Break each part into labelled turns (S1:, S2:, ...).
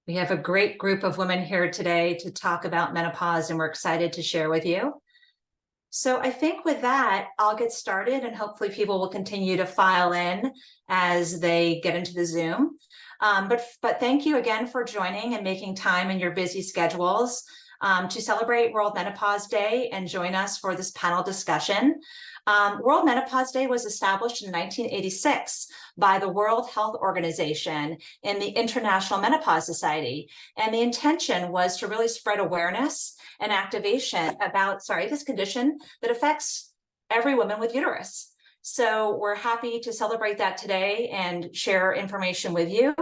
S1: We have a great group of women here today to talk about menopause, and we're excited to share with you. So I think with that, I'll get started, and hopefully people will continue to file in as they get into the Zoom. But thank you again for joining and making time in your busy schedules to celebrate World Menopause Day and join us for this panel discussion. World Menopause Day was established in 1986 by the World Health Organization and the International Menopause Society. And the intention was to really spread awareness and activation about, this condition that affects every woman with uterus. So we're happy to celebrate that today and share information with you.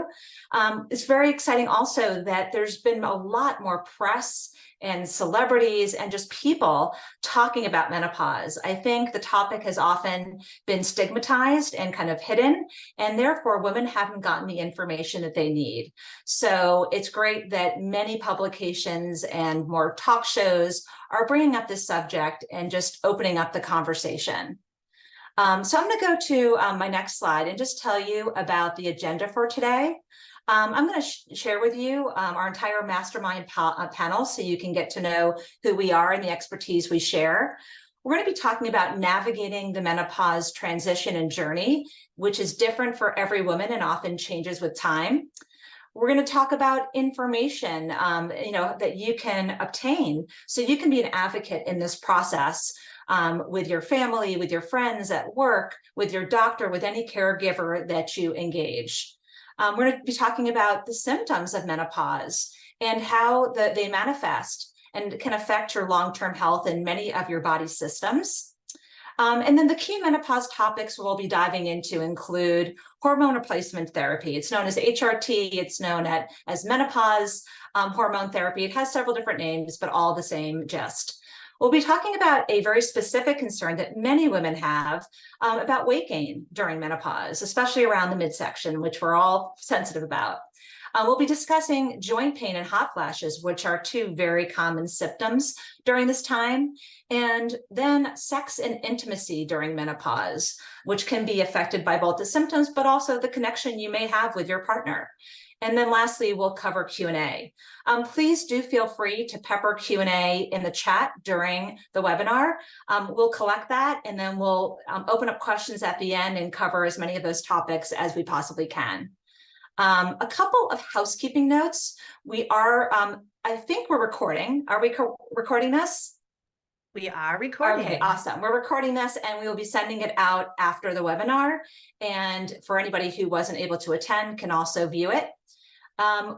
S1: It's very exciting also that there's been a lot more press and celebrities and just people talking about menopause. I think the topic has often been stigmatized and kind of hidden, and therefore women haven't gotten the information that they need. So it's great that many publications and more talk shows are bringing up this subject and just opening up the conversation. So I'm going to go to my next slide and just tell you about the agenda for today. I'm going to share with you our entire mastermind panel so you can get to know who we are and the expertise we share. We're going to be talking about navigating the menopause transition and journey, which is different for every woman and often changes with time. We're going to talk about information that you can obtain so you can be an advocate in this process with your family, with your friends at work, with your doctor, with any caregiver that you engage. We're going to be talking about the symptoms of menopause and how they manifest and can affect your long-term health in many of your body systems. And then the key menopause topics we'll be diving into include hormone replacement therapy. It's known as HRT. It's known as menopause hormone therapy. It has several different names, but all the same gist. We'll be talking about a very specific concern that many women have about weight gain during menopause, especially around the midsection, which we're all sensitive about. We'll be discussing joint pain and hot flashes, which are two very common symptoms during this time, and then sex and intimacy during menopause, which can be affected by both the symptoms, but also the connection you may have with your partner. And then lastly, we'll cover Q&A. Please do feel free to pepper Q&A in the chat during the webinar. We'll collect that, and then we'll open up questions at the end and cover as many of those topics as we possibly can. A couple of housekeeping notes. We are, I think we're recording. Are we recording this?
S2: We are recording.
S1: Okay, awesome. We're recording this and we will be sending it out after the webinar. And for anybody who wasn't able to attend can also view it.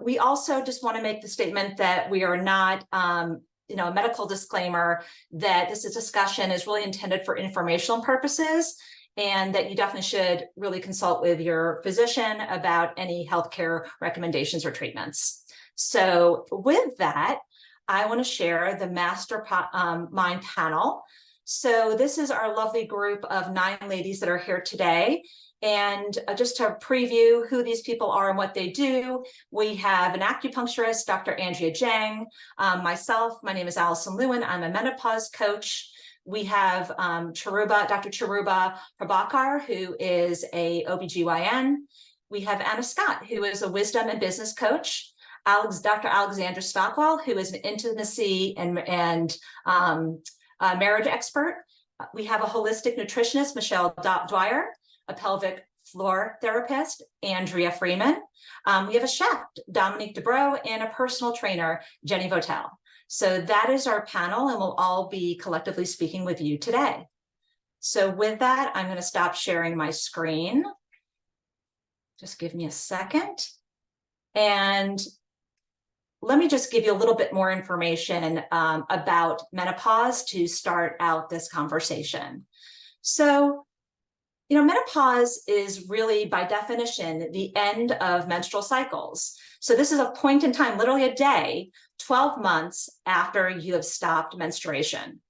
S1: We also just want to make the statement that we are not, a medical disclaimer that this discussion is really intended for informational purposes, and that you definitely should really consult with your physician about any healthcare recommendations or treatments. So with that, I want to share the mastermind panel. So this is our lovely group of 9 ladies that are here today. And just to preview who these people are and what they do, we have an acupuncturist, Dr. Andrea Jang, myself, my name is Allison Lewin, I'm a menopause coach. We have Dr. Cheruba Prabakar, who is a OBGYN. We have Anna Scott, who is a wisdom and business coach. Dr. Alexandra Stockwell, who is an intimacy and marriage expert. We have a holistic nutritionist, Michelle Dwyer, a pelvic floor therapist, Andrea Freeman. We have a chef, Dominique Dubrow, and a personal trainer, Jenny Votel. So that is our panel, and we'll all be collectively speaking with you today. So with that, I'm going to stop sharing my screen. Just give me a second. And let me just give you a little bit more information about menopause to start out this conversation. So, menopause is really, by definition, the end of menstrual cycles. So this is a point in time, literally a day, 12 months after you have stopped menstruation.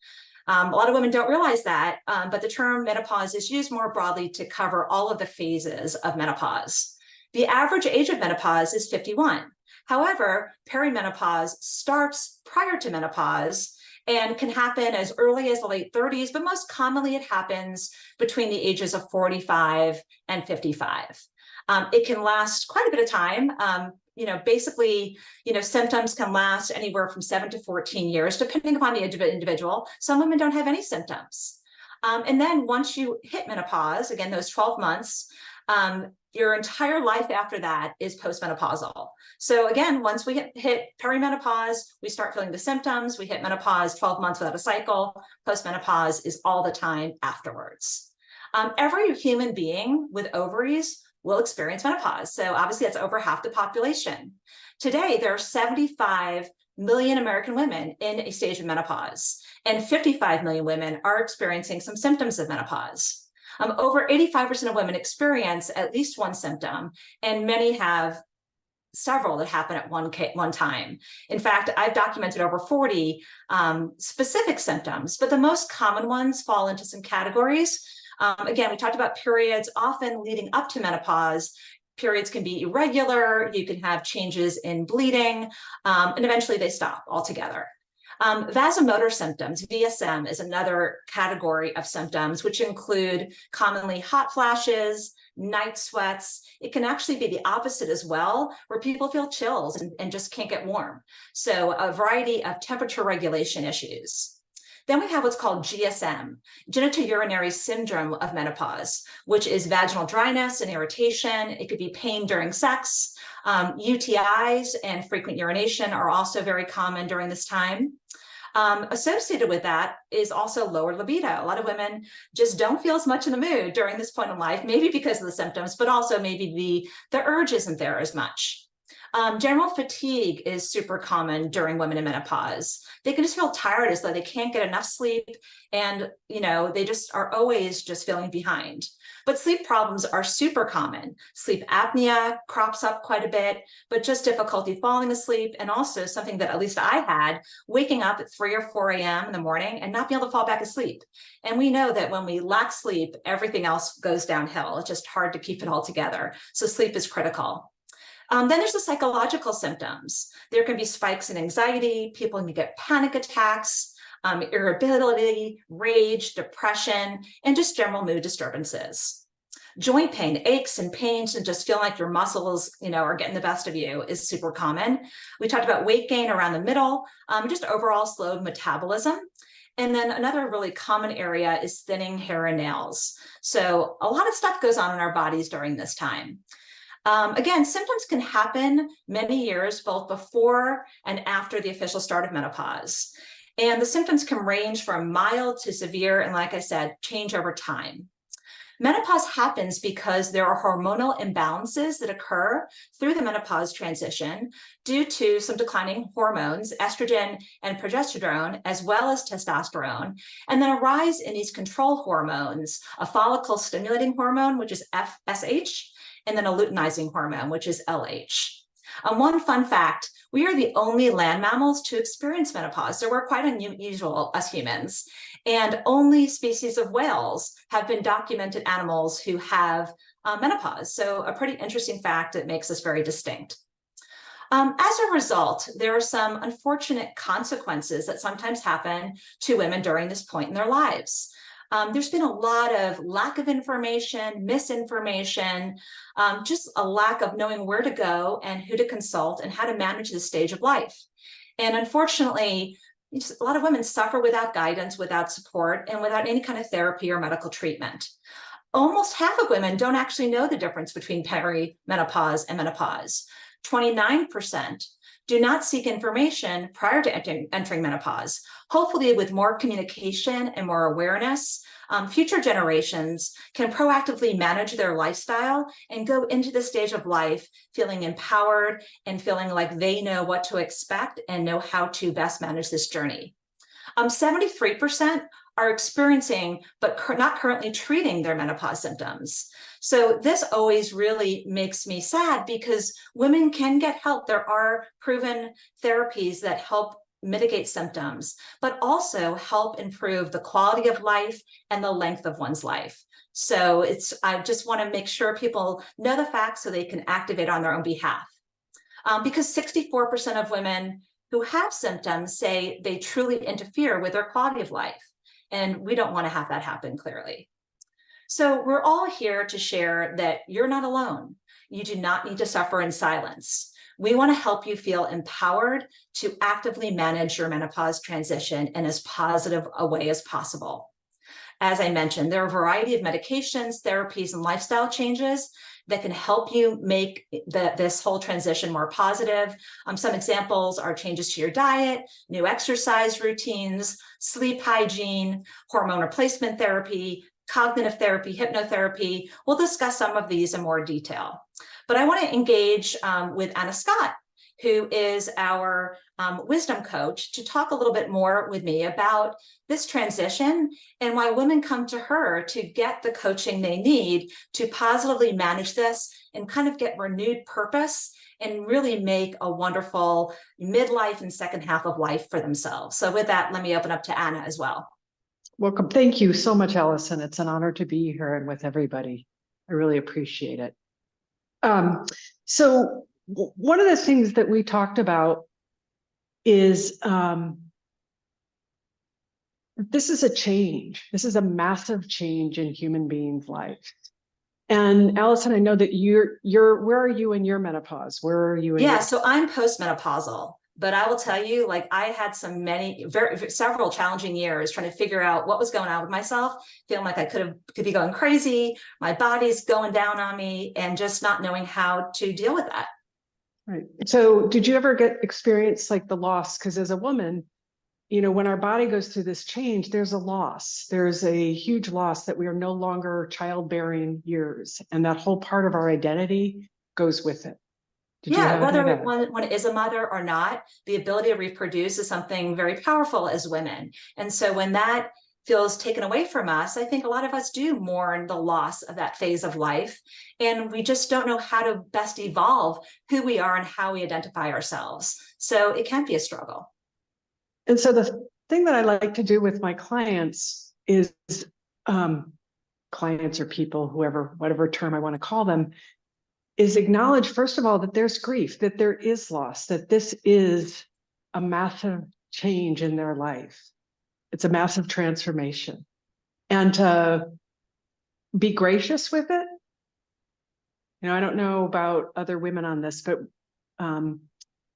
S1: A lot of women don't realize that, but the term menopause is used more broadly to cover all of the phases of menopause. The average age of menopause is 51. However, perimenopause starts prior to menopause and can happen as early as the late 30s, but most commonly it happens between the ages of 45 and 55. It can last quite a bit of time, basically, symptoms can last anywhere from 7 to 14 years, depending upon the individual. Some women don't have any symptoms. And then once you hit menopause, again, those 12 months, your entire life after that is postmenopausal. So again, once we hit perimenopause, we start feeling the symptoms. We hit menopause, 12 months without a cycle. Postmenopause is all the time afterwards. Every human being with ovaries will experience menopause. So obviously that's over half the population. Today, there are 75 million American women in a stage of menopause, and 55 million women are experiencing some symptoms of menopause. Over 85% of women experience at least one symptom, and many have several that happen at one time. In fact, I've documented over 40 specific symptoms, but the most common ones fall into some categories. Again, we talked about periods often leading up to menopause. Periods can be irregular, you can have changes in bleeding, and eventually they stop altogether. Vasomotor symptoms, VSM, is another category of symptoms, which include commonly hot flashes, night sweats. It can actually be the opposite as well, where people feel chills and just can't get warm. So a variety of temperature regulation issues. Then we have what's called GSM, genitourinary syndrome of menopause, which is vaginal dryness and irritation. It could be pain during sex. UTIs and frequent urination are also very common during this time. Associated with that is also lower libido. A lot of women just don't feel as much in the mood during this point in life, maybe because of the symptoms, but also maybe the urge isn't there as much. General fatigue is super common during women in menopause. They can just feel tired, as though they can't get enough sleep, and they just are always just feeling behind. But sleep problems are super common. Sleep apnea crops up quite a bit, but just difficulty falling asleep, and also something that at least I had, waking up at 3 or 4 a.m. in the morning and not be able to fall back asleep. And we know that when we lack sleep, everything else goes downhill. It's just hard to keep it all together. So sleep is critical. Then there's the psychological symptoms. There can be spikes in anxiety. People can get panic attacks, irritability, rage, depression, and just general mood disturbances. Joint pain, aches and pains, and just feeling like your muscles, are getting the best of you is super common. We talked about weight gain around the middle, just overall slowed metabolism. And then another really common area is thinning hair and nails. So a lot of stuff goes on in our bodies during this time. Again, symptoms can happen many years, both before and after the official start of menopause. And the symptoms can range from mild to severe, and like I said, change over time. Menopause happens because there are hormonal imbalances that occur through the menopause transition due to some declining hormones, estrogen and progesterone, as well as testosterone, and then a rise in these control hormones, a follicle stimulating hormone, which is FSH, and then a luteinizing hormone, which is LH. One fun fact, we are the only land mammals to experience menopause, so we're quite unusual as humans. And only species of whales have been documented animals who have menopause. So a pretty interesting fact that makes us very distinct. As a result, there are some unfortunate consequences that sometimes happen to women during this point in their lives. There's been a lot of lack of information, misinformation, just a lack of knowing where to go and who to consult and how to manage this stage of life. And unfortunately, a lot of women suffer without guidance, without support, and without any kind of therapy or medical treatment. Almost half of women don't actually know the difference between perimenopause and menopause. 29% do not seek information prior to entering menopause. Hopefully, with more communication and more awareness, future generations can proactively manage their lifestyle and go into the stage of life feeling empowered and feeling like they know what to expect and know how to best manage this journey. 73% are experiencing but not currently treating their menopause symptoms. So this always really makes me sad, because women can get help. There are proven therapies that help mitigate symptoms, but also help improve the quality of life and the length of one's life. So I just want to make sure people know the facts so they can activate on their own behalf. Because 64% of women who have symptoms say they truly interfere with their quality of life. And we don't want to have that happen, clearly. So we're all here to share that you're not alone. You do not need to suffer in silence. We want to help you feel empowered to actively manage your menopause transition in as positive a way as possible. As I mentioned, there are a variety of medications, therapies, and lifestyle changes that can help you make this whole transition more positive. Some examples are changes to your diet, new exercise routines, sleep hygiene, hormone replacement therapy, cognitive therapy, hypnotherapy. We'll discuss some of these in more detail. But I want to engage with Anna Scott, who is our wisdom coach, to talk a little bit more with me about this transition and why women come to her to get the coaching they need to positively manage this and kind of get renewed purpose and really make a wonderful midlife and second half of life for themselves. So with that, let me open up to Anna as well.
S3: Welcome. Thank you so much, Allison. It's an honor to be here and with everybody. I really appreciate it. So one of the things that we talked about is this is a change. This is a massive change in human beings' life. And Allison, I know that you're where are you in your menopause? Where are you in
S1: Yeah, so I'm postmenopausal, but I will tell you, like, I had several challenging years trying to figure out what was going on with myself, feeling like I could be going crazy, my body's going down on me, and just not knowing how to deal with that.
S3: Right. So did you ever experience like the loss? Because as a woman, you know, when our body goes through this change, there's a loss. There's a huge loss that we are no longer childbearing years. And that whole part of our identity goes with it.
S1: Yeah, whether one is a mother or not, the ability to reproduce is something very powerful as women. And so when that feels taken away from us, I think a lot of us do mourn the loss of that phase of life. And we just don't know how to best evolve who we are and how we identify ourselves. So it can be a struggle.
S3: And so the thing that I like to do with my clients is clients or people, whoever, whatever term I want to call them, is acknowledge, first of all, that there's grief, that there is loss, that this is a massive change in their life. It's a massive transformation. And to be gracious with it. You know, I don't know about other women on this, but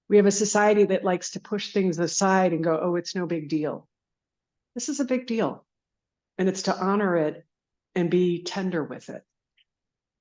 S3: we have a society that likes to push things aside and go, oh, it's no big deal. This is a big deal. And it's to honor it and be tender with it.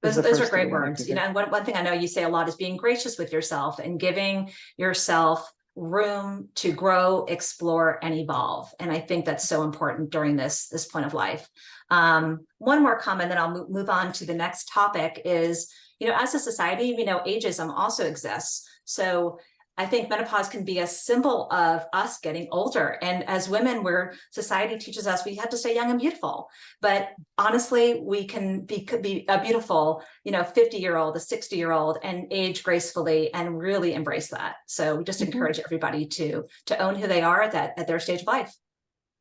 S1: Those are great words. You know, and one thing I know you say a lot is being gracious with yourself and giving yourself room to grow, explore, and evolve. And I think that's so important during this point of life. One more comment, then I'll move on to the next topic is, you know, as a society, we know ageism also exists. So I think menopause can be a symbol of us getting older. And as women, where society teaches us we have to stay young and beautiful. But honestly, we could be a beautiful, you know, 50-year-old, a 60-year-old, and age gracefully and really embrace that. So we just encourage everybody to own who they are at their stage of life.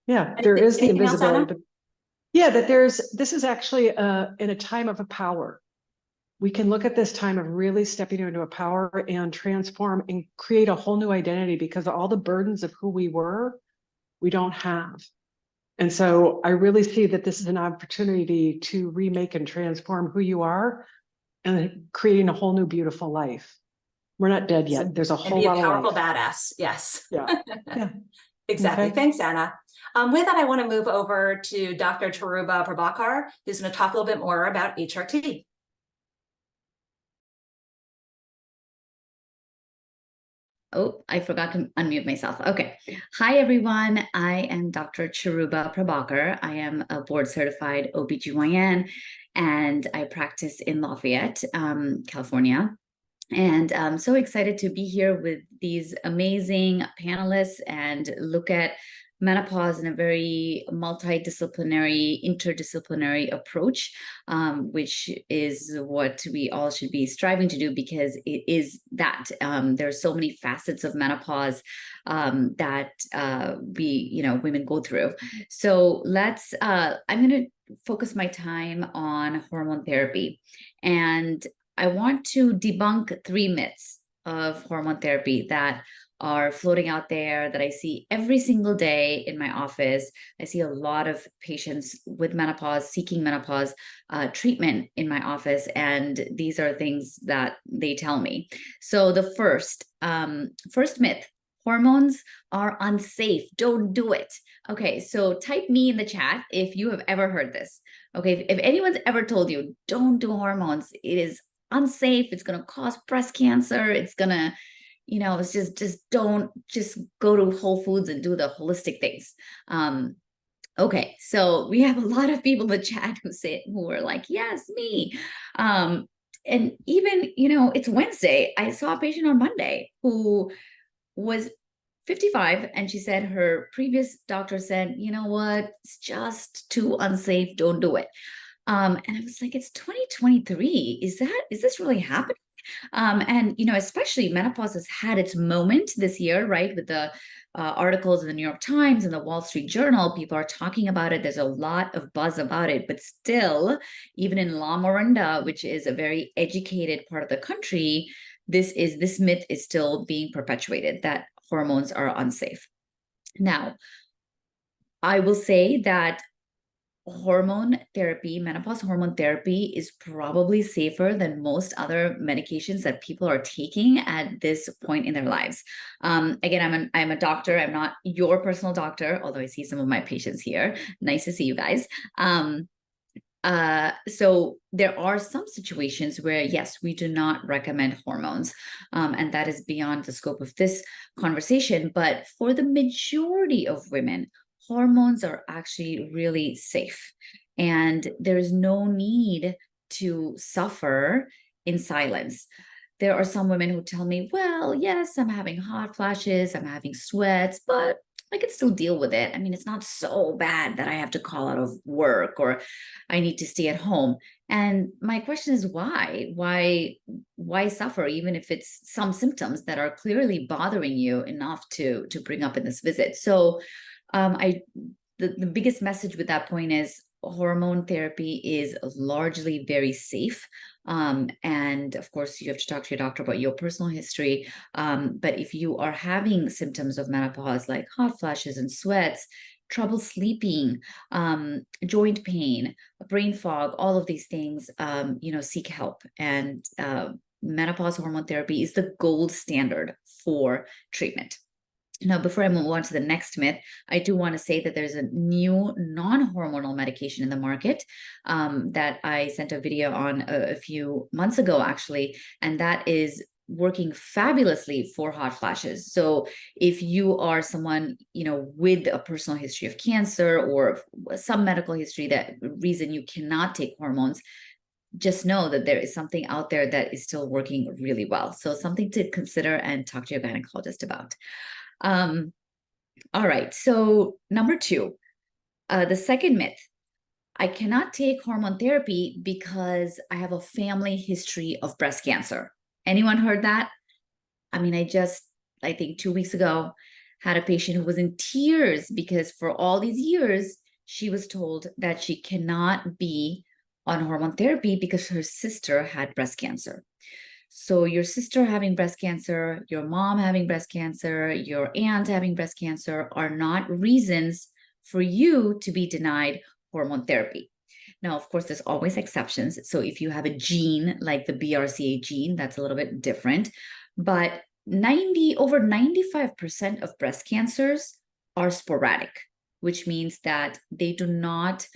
S3: Yeah, there is the invisibility.
S1: But
S3: yeah, that this is actually in a time of a power. We can look at this time of really stepping into a power and transform and create a whole new identity, because all the burdens of who we were, we don't have. And so I really see that this is an opportunity to remake and transform who you are and creating a whole new beautiful life. We're not dead yet. There's a whole lot of life.
S1: And be a powerful badass. Yes.
S3: Yeah. Yeah.
S1: Exactly.
S3: Okay.
S1: Thanks, Anna. With that, I want to move over to Dr. Cheruba Prabakar, who's going to talk a little bit more about HRT.
S4: Oh, I forgot to unmute myself. Okay. Hi, everyone. I am Dr. Cheruba Prabakar. I am a board certified OBGYN, and I practice in Lafayette, California. And I'm so excited to be here with these amazing panelists and look at menopause in a very multidisciplinary, interdisciplinary approach, which is what we all should be striving to do, because it is that there's so many facets of menopause that women go through. So I'm going to focus my time on hormone therapy, and I want to debunk 3 myths of hormone therapy that are floating out there that I see every single day in my office. I see a lot of patients with menopause, seeking menopause treatment in my office. And these are things that they tell me. So the first myth: hormones are unsafe. Don't do it. Okay, so type me in the chat if you have ever heard this. Okay, if anyone's ever told you, don't do hormones, it is unsafe, it's going to cause breast cancer, it's going to, it's just don't, just go to Whole Foods and do the holistic things. Okay, so we have a lot of people in the chat who are like, yes, me. And even, it's Wednesday. I saw a patient on Monday who was 55, and she said her previous doctor said, you know what, it's just too unsafe, don't do it. And I was like, it's 2023. Is this really happening? And especially menopause has had its moment this year, right? With the articles in the New York Times and the Wall Street Journal, people are talking about it. There's a lot of buzz about it, but still, even in La Miranda, which is a very educated part of the country, this myth is still being perpetuated, that hormones are unsafe. Now, I will say that menopause hormone therapy is probably safer than most other medications that people are taking at this point in their lives. Again, I'm a doctor. I'm not your personal doctor, although I see some of my patients here. Nice to see you guys. So there are some situations where, yes, we do not recommend hormones, and that is beyond the scope of this conversation. But for the majority of women, hormones are actually really safe, and there's no need to suffer in silence. There are some women who tell me, well, yes, I'm having hot flashes, I'm having sweats, but I can still deal with it. I mean, it's not so bad that I have to call out of work or I need to stay at home. And my question is, why? Why suffer, even if it's some symptoms that are clearly bothering you enough to bring up in this visit? So the biggest message with that point is hormone therapy is largely very safe. And of course, you have to talk to your doctor about your personal history. But if you are having symptoms of menopause, like hot flashes and sweats, trouble sleeping, joint pain, brain fog, all of these things, seek help. And menopause hormone therapy is the gold standard for treatment. Now, before I move on to the next myth, I do want to say that there's a new non-hormonal medication in the market that I sent a video on a few months ago, actually, and that is working fabulously for hot flashes. So if you are someone, with a personal history of cancer or some medical history, that reason you cannot take hormones, just know that there is something out there that is still working really well. So something to consider and talk to your gynecologist about. All right. So number 2, the second myth: I cannot take hormone therapy because I have a family history of breast cancer. Anyone heard that? I mean, I think 2 weeks ago, had a patient who was in tears because for all these years, she was told that she cannot be on hormone therapy because her sister had breast cancer. So your sister having breast cancer, your mom having breast cancer, your aunt having breast cancer are not reasons for you to be denied hormone therapy. Now, of course, there's always exceptions. So if you have a gene like the BRCA gene, that's a little bit different. But over 95% of breast cancers are sporadic, which means that they do not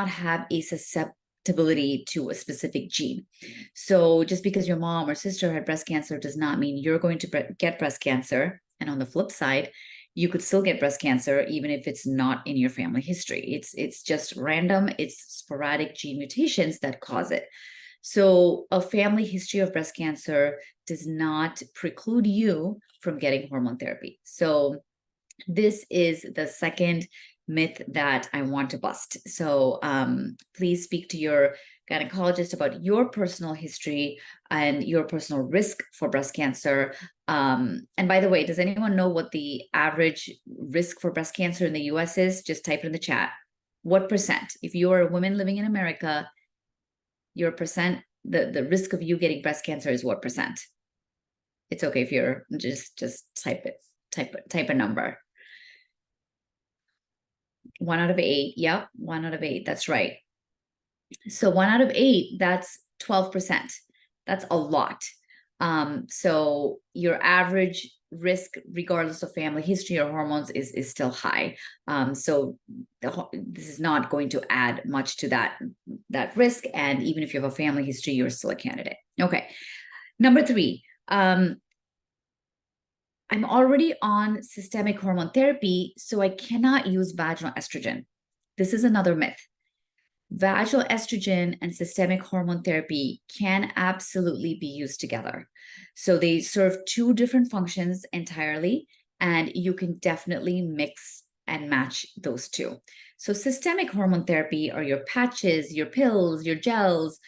S4: have a susceptibility to a specific gene. So just because your mom or sister had breast cancer does not mean you're going to get breast cancer. And on the flip side, you could still get breast cancer even if it's not in your family history. It's just random. It's sporadic gene mutations that cause it. So a family history of breast cancer does not preclude you from getting hormone therapy. So this is the second myth that I want to bust. So please speak to your gynecologist about your personal history and your personal risk for breast cancer. And by the way, does anyone know what the average risk for breast cancer in the US is? Just type it in the chat. What percent? If you are a woman living in America, your percent, the risk of you getting breast cancer is what percent? It's okay if you're just type a number. 1 out of 8. Yep, 1 out of 8. That's right. So 1 out of 8, that's 12%. That's a lot. So your average risk, regardless of family history or hormones, is still high. So this is not going to add much to that risk. And even if you have a family history, you're still a candidate. Okay. Number 3, I'm already on systemic hormone therapy, so I cannot use vaginal estrogen. This is another myth. Vaginal estrogen and systemic hormone therapy can absolutely be used together. So they serve 2 different functions entirely, and you can definitely mix and match those 2. So systemic hormone therapy are your patches, your pills, your gels,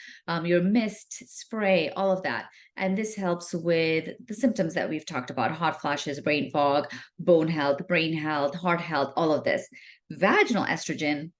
S4: your mist, spray, all of that. And this helps with the symptoms that we've talked about: hot flashes, brain fog, bone health, brain health, heart health, all of this. Vaginal estrogen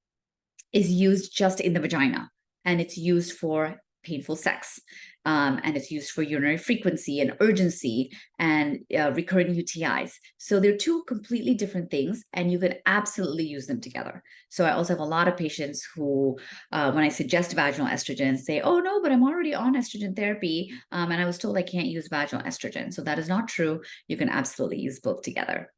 S4: is used just in the vagina, and it's used for painful sex. And it's used for urinary frequency and urgency and recurring UTIs. So they're 2 completely different things, and you can absolutely use them together. So I also have a lot of patients who, when I suggest vaginal estrogen, say, oh no, but I'm already on estrogen therapy, and I was told I can't use vaginal estrogen. So that is not true. You can absolutely use both together.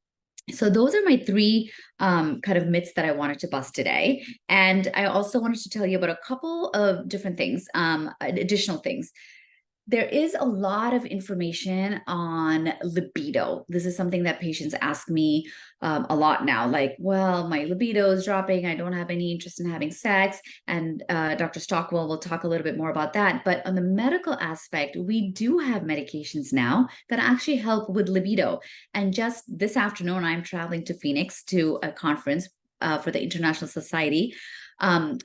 S4: So those are my 3 kind of myths that I wanted to bust today. And I also wanted to tell you about a couple of different things, additional things. There is a lot of information on libido. This is something that patients ask me a lot now, like, well, my libido is dropping. I don't have any interest in having sex. And Dr. Stockwell will talk a little bit more about that. But on the medical aspect, we do have medications now that actually help with libido. And just this afternoon, I'm traveling to Phoenix to a conference for the International Society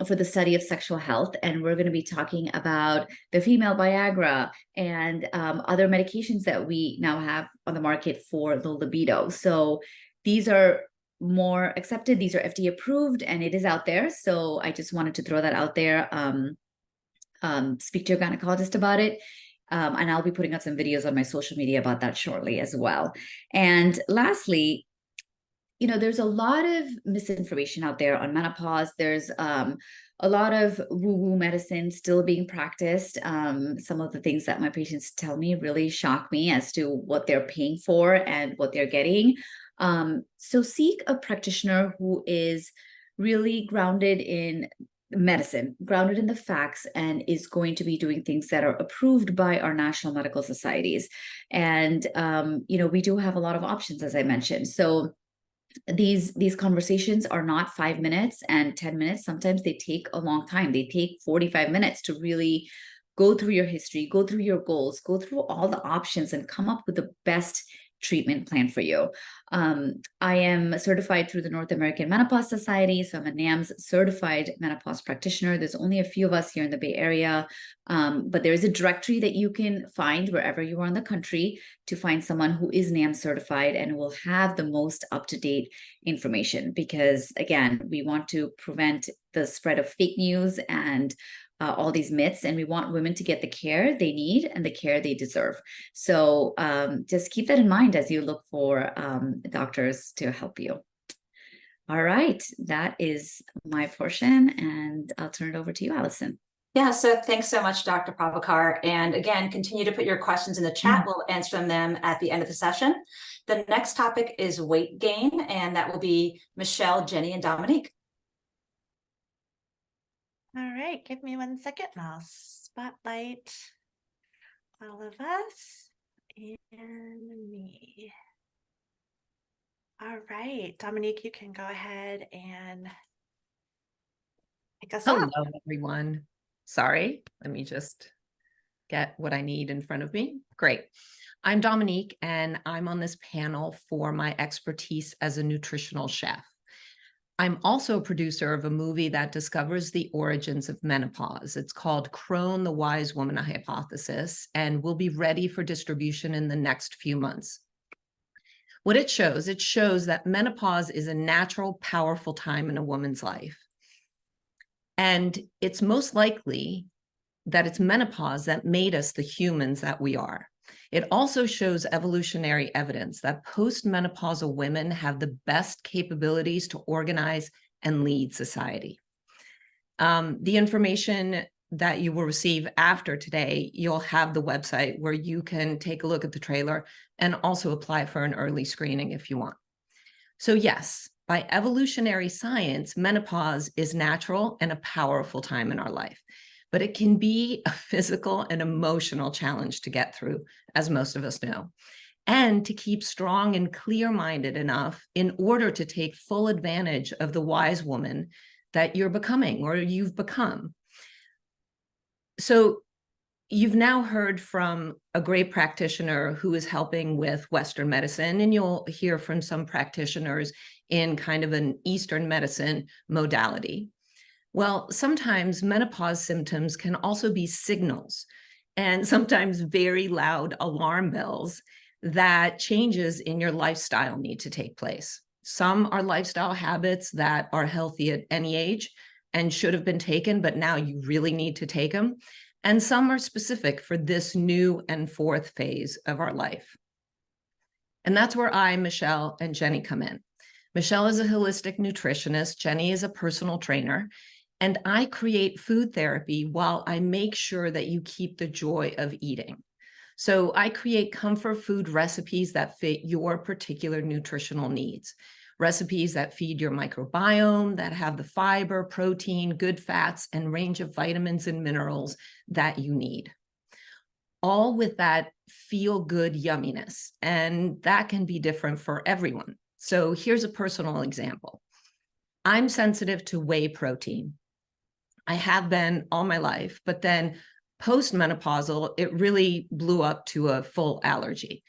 S4: for the study of sexual health. And we're going to be talking about the female Viagra and other medications that we now have on the market for the libido. So these are more accepted. These are FDA approved, and it is out there. So I just wanted to throw that out there. Speak to your gynecologist about it. And I'll be putting out some videos on my social media about that shortly as well. And lastly, there's a lot of misinformation out there on menopause. There's a lot of woo-woo medicine still being practiced. Some of the things that my patients tell me really shock me as to what they're paying for and what they're getting. So seek a practitioner who is really grounded in medicine, grounded in the facts, and is going to be doing things that are approved by our national medical societies. And, we do have a lot of options, as I mentioned. So these conversations are not 5 minutes and 10 minutes. Sometimes they take a long time. They take 45 minutes to really go through your history, go through your goals, go through all the options, and come up with the best treatment plan for you. I am certified through the North American Menopause Society, so I'm a NAMS certified menopause practitioner. There's only a few of us here in the Bay Area, but there is a directory that you can find wherever you are in the country to find someone who is NAMS certified and will have the most up-to-date information, because again, we want to prevent the spread of fake news and all these myths, and we want women to get the care they need and the care they deserve. So just keep that in mind as you look for doctors to help you. All right, that is my portion, and I'll turn it over to you, Allison.
S1: Yeah, so thanks so much, Dr. Prabakar. And again, continue to put your questions in the chat. We'll answer them at the end of the session. The next topic is weight gain, and that will be Michelle, Jenny, and Dominique.
S2: All right, give me 1 second and I'll spotlight all of us and me. All right, Dominique, you can go ahead and pick us
S5: Hello,
S2: off.
S5: everyone. Sorry, let me just get what I need in front of me. Great. I'm Dominique, and I'm on this panel for my expertise as a nutritional chef. I'm also a producer of a movie that discovers the origins of menopause. It's called Crone, the Wise Woman Hypothesis, and will be ready for distribution in the next few months. What it shows that menopause is a natural, powerful time in a woman's life. And it's most likely that it's menopause that made us the humans that we are. It also shows evolutionary evidence that postmenopausal women have the best capabilities to organize and lead society. The information that you will receive after today, you'll have the website where you can take a look at the trailer and also apply for an early screening if you want. So yes, by evolutionary science, menopause is natural and a powerful time in our life, but it can be a physical and emotional challenge to get through, as most of us know, and to keep strong and clear-minded enough in order to take full advantage of the wise woman that you're becoming or you've become. So you've now heard from a great practitioner who is helping with Western medicine, and you'll hear from some practitioners in kind of an Eastern medicine modality. Well, sometimes menopause symptoms can also be signals and sometimes very loud alarm bells that changes in your lifestyle need to take place. Some are lifestyle habits that are healthy at any age and should have been taken, but now you really need to take them. And some are specific for this new and fourth phase of our life. And that's where I, Michelle, and Jenny come in. Michelle is a holistic nutritionist. Jenny is a personal trainer. And I create food therapy while I make sure that you keep the joy of eating. So I create comfort food recipes that fit your particular nutritional needs. Recipes that feed your microbiome, that have the fiber, protein, good fats, and range of vitamins and minerals that you need. All with that feel-good yumminess. And that can be different for everyone. So here's a personal example. I'm sensitive to whey protein. I have been all my life, but then post-menopausal, it really blew up to a full allergy.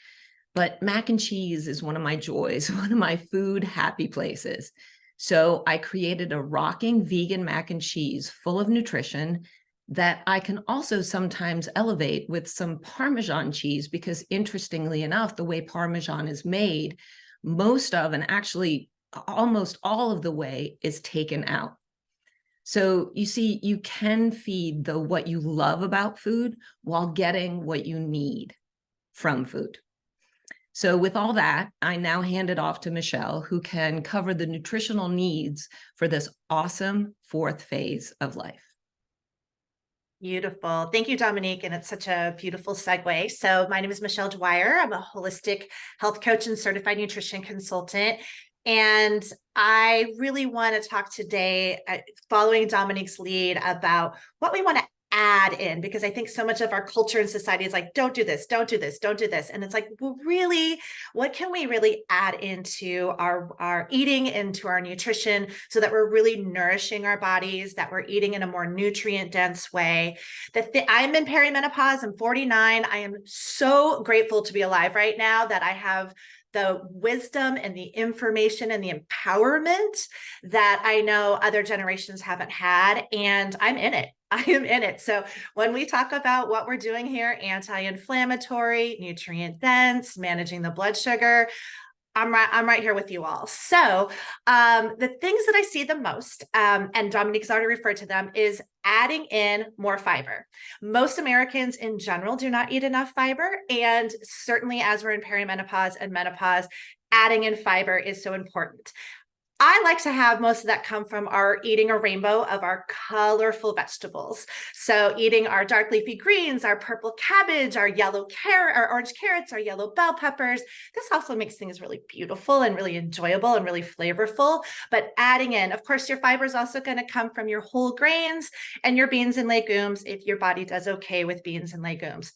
S5: But mac and cheese is one of my joys, one of my food happy places. So I created a rocking vegan mac and cheese full of nutrition that I can also sometimes elevate with some Parmesan cheese, because interestingly enough, the way Parmesan is made, most of, and actually almost all of the whey is taken out. So you see, you can feed what you love about food while getting what you need from food. So with all that, I now hand it off to Michelle, who can cover the nutritional needs for this awesome fourth phase of life.
S2: Beautiful. Thank you, Dominique. And it's such a beautiful segue. So my name is Michelle Dwyer. I'm a holistic health coach and certified nutrition consultant. And I really want to talk today, following Dominique's lead, about what we want to add in, because I think so much of our culture and society is like, don't do this, don't do this, don't do this. And it's like, well, really, what can we really add into our eating, into our nutrition, so that we're really nourishing our bodies, that we're eating in a more nutrient dense way. I'm in perimenopause. I'm 49. I am so grateful to be alive right now, that I have the wisdom and the information and the empowerment that I know other generations haven't had. And I'm in it. I am in it. So when we talk about what we're doing here, anti-inflammatory, nutrient dense, managing the blood sugar, I'm right here with you all. So the things that I see the most, and Dominique's already referred to them, is adding in more fiber. Most Americans in general do not eat enough fiber. And certainly as we're in perimenopause and menopause, adding in fiber is so important. I like to have most of that come from our eating a rainbow of our colorful vegetables. So eating our dark leafy greens, our purple cabbage, our yellow carrot, our orange carrots, our yellow bell peppers. This also makes things really beautiful and really enjoyable and really flavorful. But adding in, of course, your fiber is also going to come from your whole grains and your beans and legumes, if your body does okay with beans and legumes.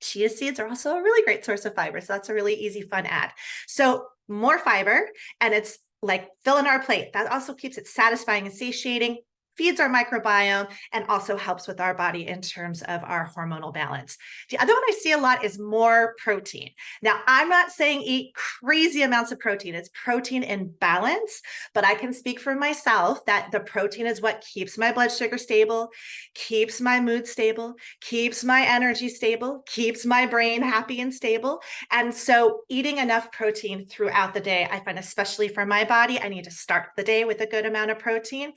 S2: Chia seeds are also a really great source of fiber. So that's a really easy, fun add. So more fiber, and it's like filling our plate. That also keeps it satisfying and satiating, feeds our microbiome, and also helps with our body in terms of our hormonal balance. The other one I see a lot is more protein. Now, I'm not saying eat crazy amounts of protein. It's protein in balance, but I can speak for myself that the protein is what keeps my blood sugar stable, keeps my mood stable, keeps my energy stable, keeps my brain happy and stable. And so eating enough protein throughout the day, I find, especially for my body, I need to start the day with a good amount of protein.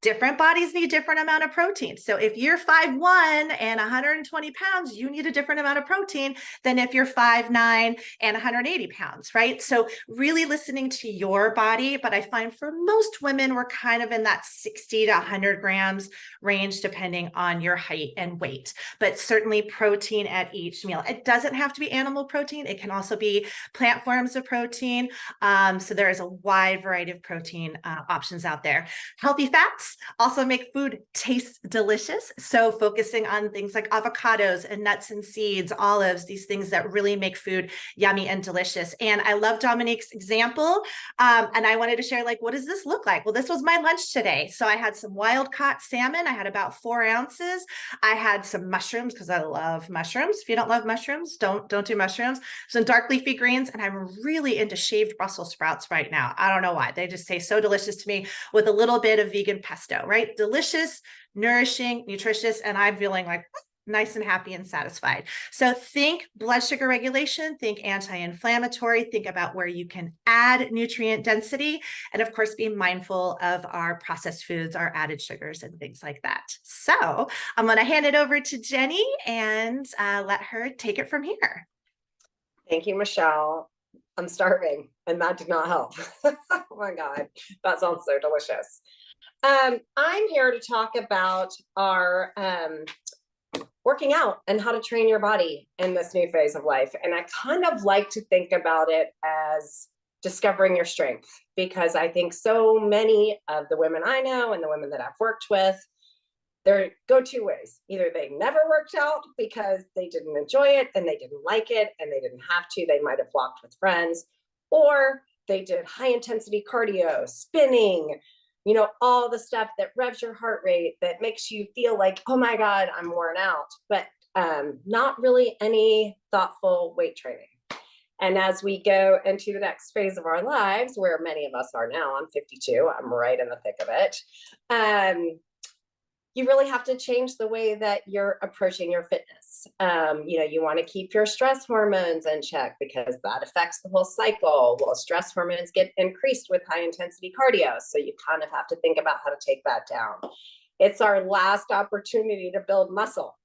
S2: Different bodies need different amount of protein. So if you're 5'1" and 120 pounds, you need a different amount of protein than if you're 5'9" and 180 pounds, right? So really listening to your body. But I find for most women, we're kind of in that 60 to 100 grams range, depending on your height and weight. But certainly protein at each meal. It doesn't have to be animal protein. It can also be plant forms of protein. So there is a wide variety of protein options out there. Healthy fats also make food taste delicious. So focusing on things like avocados and nuts and seeds, olives, these things that really make food yummy and delicious. And I love Dominique's example. And I wanted to share, like, what does this look like? Well, this was my lunch today. So I had some wild caught salmon. I had about 4 ounces. I had some mushrooms because I love mushrooms. If you don't love mushrooms, don't do mushrooms. Some dark leafy greens. And I'm really into shaved Brussels sprouts right now. I don't know why. They just taste so delicious to me, with a little bit of vegan pesto, right? Delicious, nourishing, nutritious. And I'm feeling like nice and happy and satisfied. So think blood sugar regulation, think anti-inflammatory, think about where you can add nutrient density, and of course, be mindful of our processed foods, our added sugars and things like that. So I'm going to hand it over to Jenny and let her take it from here.
S6: Thank you, Michelle. I'm starving, and that did not help. Oh my God, that sounds so delicious. I'm here to talk about our working out and how to train your body in this new phase of life. And I kind of like to think about it as discovering your strength, because I think so many of the women I know and the women that I've worked with, they go 2 ways. Either they never worked out because they didn't enjoy it and they didn't like it and they didn't have to, they might have walked with friends, or they did high intensity cardio, spinning, you know, all the stuff that revs your heart rate, that makes you feel like, oh my God, I'm worn out, but not really any thoughtful weight training. And as we go into the next phase of our lives, where many of us are now, I'm 52, I'm right in the thick of it. You really have to change the way that you're approaching your fitness. You know, you want to keep your stress hormones in check because that affects the whole cycle. Well, stress hormones get increased with high intensity cardio. So you kind of have to think about how to take that down. It's our last opportunity to build muscle.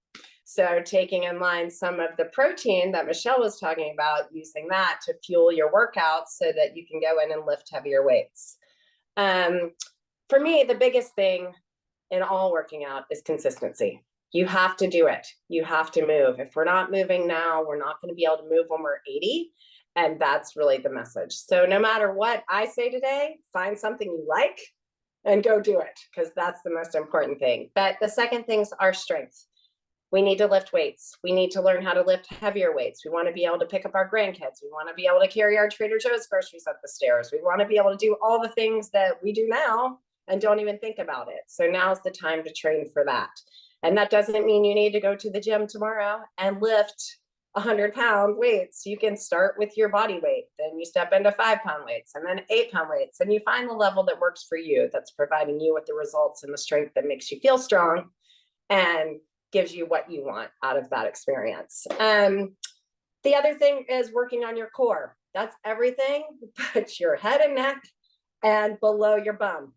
S6: So taking in line some of the protein that Michelle was talking about, using that to fuel your workouts so that you can go in and lift heavier weights. For me, the biggest thing in all working out is consistency. You have to do it. You have to move. If we're not moving now, we're not going to be able to move when we're 80. And that's really the message. So no matter what I say today, find something you like and go do it, because that's the most important thing. But the second thing's our strength. We need to lift weights. We need to learn how to lift heavier weights. We want to be able to pick up our grandkids. We want to be able to carry our Trader Joe's groceries up the stairs. We want to be able to do all the things that we do now and don't even think about it. So now's the time to train for that. And that doesn't mean you need to go to the gym tomorrow and lift 100-pound weights. You can start with your body weight, then you step into 5-pound weights, and then 8-pound weights, and you find the level that works for you, that's providing you with the results and the strength that makes you feel strong and gives you what you want out of that experience. The other thing is working on your core. That's everything but your head and neck and below your bum.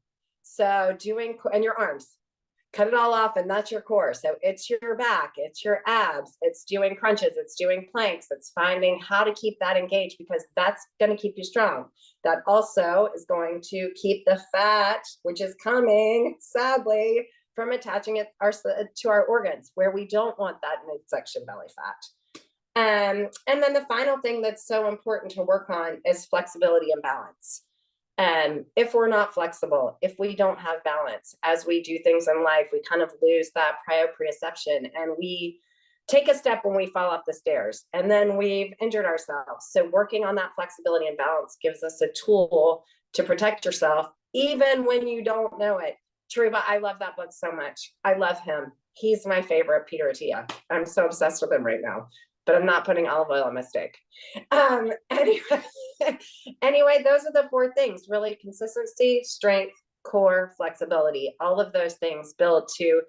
S6: So and your arms, cut it all off, and that's your core. So it's your back, it's your abs, it's doing crunches, it's doing planks, it's finding how to keep that engaged, because that's going to keep you strong. That also is going to keep the fat, which is coming, sadly, from attaching it to our organs, where we don't want that midsection belly fat. And then the final thing that's so important to work on is flexibility and balance. If we're not flexible, if we don't have balance, as we do things in life, we kind of lose that proprioception, and we take a step when we fall off the stairs, and then we've injured ourselves. So working on that flexibility and balance gives us a tool to protect yourself, even when you don't know it. Cheruba, I love that book so much. I love him. He's my favorite, Peter Attia. I'm so obsessed with him right now, but I'm not putting olive oil on my steak. Anyway, those are the 4 things, really: consistency, strength, core, flexibility. All of those things build to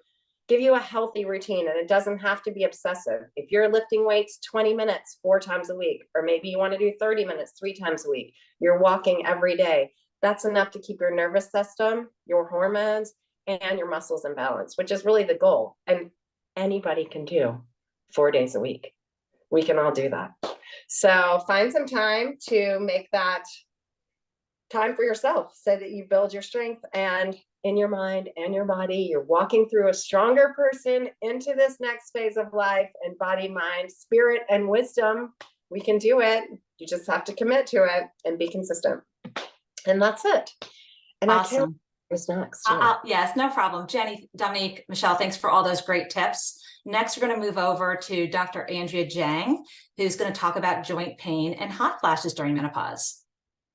S6: give you a healthy routine, and it doesn't have to be obsessive. If you're lifting weights 20 minutes 4 times a week, or maybe you want to do 30 minutes 3 times a week, you're walking every day, that's enough to keep your nervous system, your hormones, and your muscles in balance, which is really the goal. And anybody can do 4 days a week. We can all do that. So find some time to make that time for yourself so that you build your strength and in your mind and your body. You're walking through a stronger person into this next phase of life, and body, mind, spirit, and wisdom. We can do it. You just have to commit to it and be consistent. And that's it. And
S1: Awesome.
S6: I can't what's next. too.
S1: Yes, no problem. Jenny, Dominique, Michelle, thanks for all those great tips. Next, we're going to move over to Dr. Andrea Jang, who's going to talk about joint pain and hot flashes during menopause.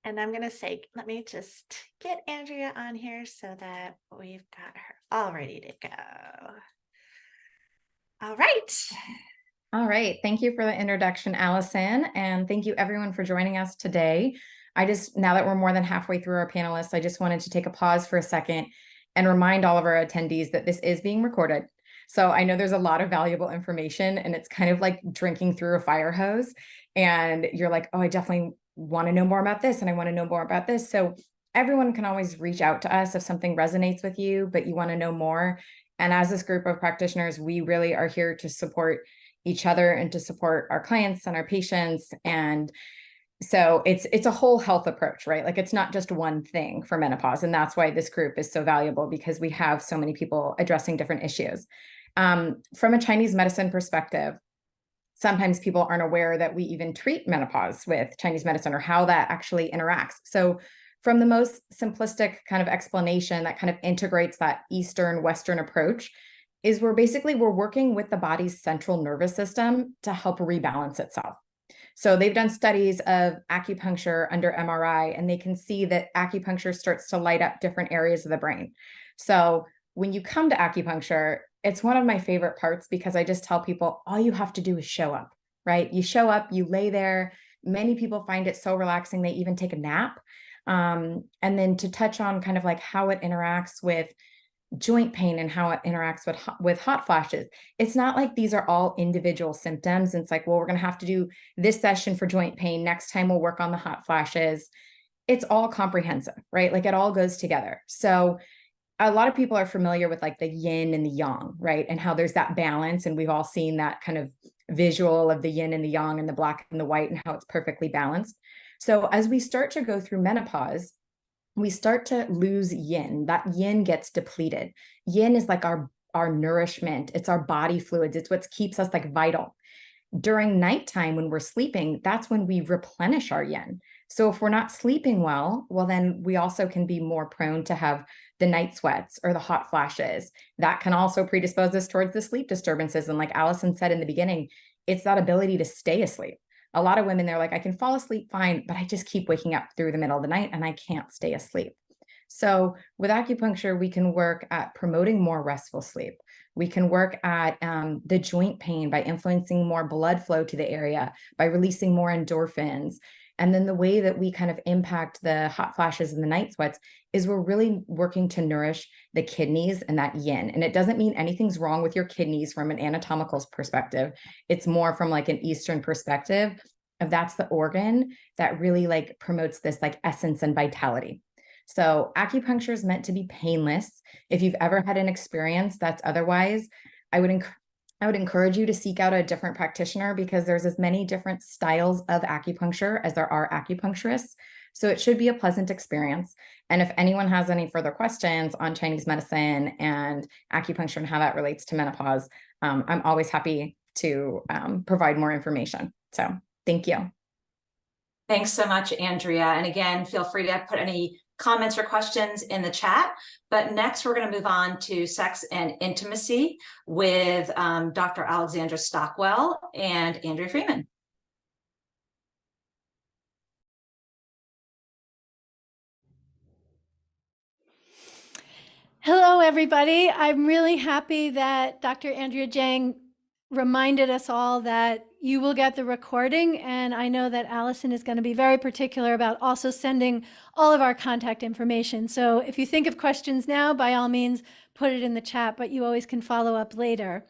S2: And I'm going to say, let me just get Andrea on here so that we've got her all ready to go. All right.
S7: All right. Thank you for the introduction, Allison. And thank you everyone for joining us today. Now that we're more than halfway through our panelists, I just wanted to take a pause for a second and remind all of our attendees that this is being recorded. So I know there's a lot of valuable information, and it's kind of like drinking through a fire hose, and you're like, oh, I definitely want to know more about this, and I want to know more about this. So everyone can always reach out to us if something resonates with you, but you want to know more. And as this group of practitioners, we really are here to support each other and to support our clients and our patients. And so it's a whole health approach, right? Like, it's not just one thing for menopause. And that's why this group is so valuable, because we have so many people addressing different issues. From a Chinese medicine perspective, sometimes people aren't aware that we even treat menopause with Chinese medicine, or how that actually interacts. So from the most simplistic kind of explanation that kind of integrates that Eastern Western approach is we're working with the body's central nervous system to help rebalance itself. So they've done studies of acupuncture under MRI, and they can see that acupuncture starts to light up different areas of the brain. So when you come to acupuncture, it's one of my favorite parts, because I just tell people, all you have to do is show up, right? You show up, you lay there. Many people find it so relaxing, they even take a nap. And then to touch on kind of like how it interacts with joint pain and how it interacts with hot flashes. It's not like these are all individual symptoms. It's like, well, we're going to have to do this session for joint pain. Next time we'll work on the hot flashes. It's all comprehensive, right? Like, it all goes together. So a lot of people are familiar with like the yin and the yang, right? And how there's that balance. And we've all seen that kind of visual of the yin and the yang and the black and the white, and how it's perfectly balanced. So as we start to go through menopause, we start to lose yin. That yin gets depleted. Yin is like our nourishment. It's our body fluids. It's what keeps us like vital. During nighttime, when we're sleeping, that's when we replenish our yin. So if we're not sleeping well, then we also can be more prone to have the night sweats or the hot flashes. That can also predispose us towards the sleep disturbances. And like Allison said in the beginning, it's that ability to stay asleep. A lot of women, they're like, I can fall asleep fine, but I just keep waking up through the middle of the night and I can't stay asleep. So with acupuncture, we can work at promoting more restful sleep. We can work at the joint pain by influencing more blood flow to the area, by releasing more endorphins. And then the way that we kind of impact the hot flashes and the night sweats is we're really working to nourish the kidneys and that yin. And it doesn't mean anything's wrong with your kidneys from an anatomical perspective. It's more from like an Eastern perspective of that's the organ that really like promotes this like essence and vitality. So acupuncture is meant to be painless. If you've ever had an experience that's otherwise, I would encourage you to seek out a different practitioner, because there's as many different styles of acupuncture as there are acupuncturists. So it should be a pleasant experience. And if anyone has any further questions on Chinese medicine and acupuncture and how that relates to menopause, I'm always happy to provide more information. So thank you.
S1: Thanks so much, Andrea. And again, feel free to put any comments or questions in the chat. But next, we're going to move on to sex and intimacy with Dr. Alexandra Stockwell and Andrea Freeman.
S8: Hello, everybody. I'm really happy that Dr. Andrea Jang reminded us all that you will get the recording, and I know that Allison is going to be very particular about also sending all of our contact information. So if you think of questions now, by all means, put it in the chat, but you always can follow up later.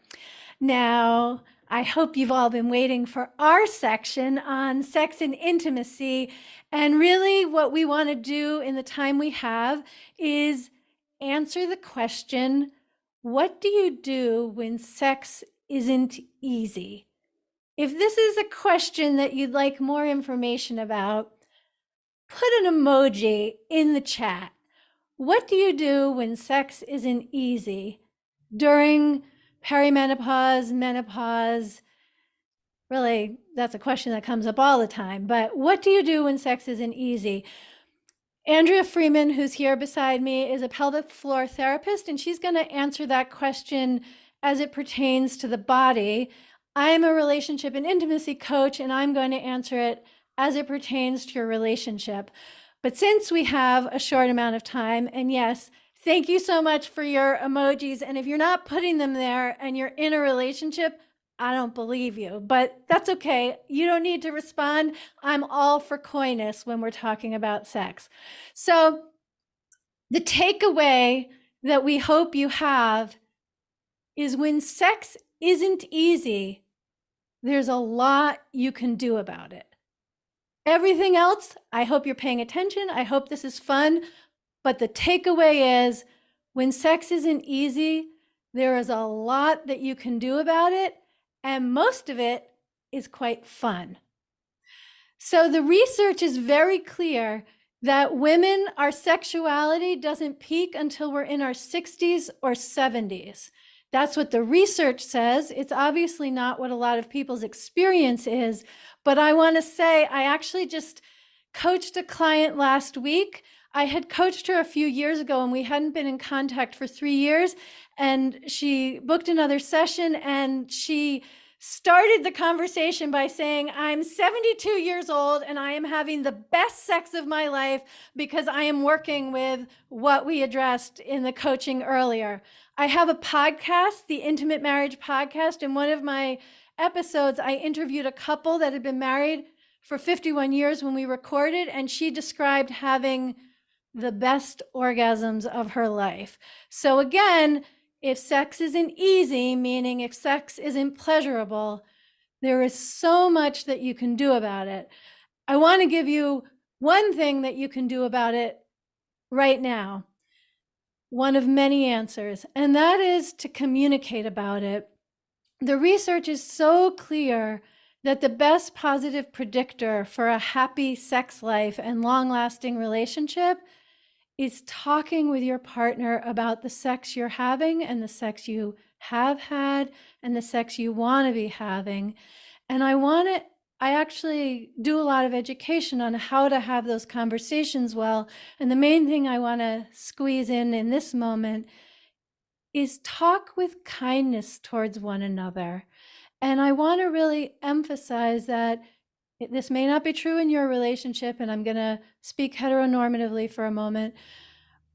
S8: Now, I hope you've all been waiting for our section on sex and intimacy, and really what we want to do in the time we have is answer the question, what do you do when sex isn't easy? If this is a question that you'd like more information about, put an emoji in the chat. What do you do when sex isn't easy during perimenopause, menopause? Really, that's a question that comes up all the time. But what do you do when sex isn't easy? Andrea Freeman, who's here beside me, is a pelvic floor therapist, and she's going to answer that question as it pertains to the body. I'm a relationship and intimacy coach, and I'm going to answer it as it pertains to your relationship. But since we have a short amount of time, and yes, thank you so much for your emojis. And if you're not putting them there and you're in a relationship, I don't believe you, but that's okay. You don't need to respond. I'm all for coyness when we're talking about sex. So the takeaway that we hope you have is when sex isn't easy, there's a lot you can do about it. Everything else, I hope you're paying attention. I hope this is fun. But the takeaway is when sex isn't easy, there is a lot that you can do about it. And most of it is quite fun. So the research is very clear that women, our sexuality doesn't peak until we're in our 60s or 70s. That's what the research says. It's obviously not what a lot of people's experience is, but I want to say I actually just coached a client last week. I had coached her a few years ago and we hadn't been in contact for 3 years. And she booked another session and she started the conversation by saying, I'm 72 years old and I am having the best sex of my life because I am working with what we addressed in the coaching earlier. I have a podcast, the Intimate Marriage Podcast. In one of my episodes, I interviewed a couple that had been married for 51 years when we recorded, and she described having the best orgasms of her life. So again, if sex isn't easy, meaning if sex isn't pleasurable, there is so much that you can do about it. I want to give you one thing that you can do about it right now, one of many answers, and that is to communicate about it. The research is so clear that the best positive predictor for a happy sex life and long-lasting relationship is talking with your partner about the sex you're having and the sex you have had and the sex you want to be having. And I actually do a lot of education on how to have those conversations well. And the main thing I want to squeeze in this moment is talk with kindness towards one another. And I want to really emphasize that this may not be true in your relationship, and I'm going to speak heteronormatively for a moment,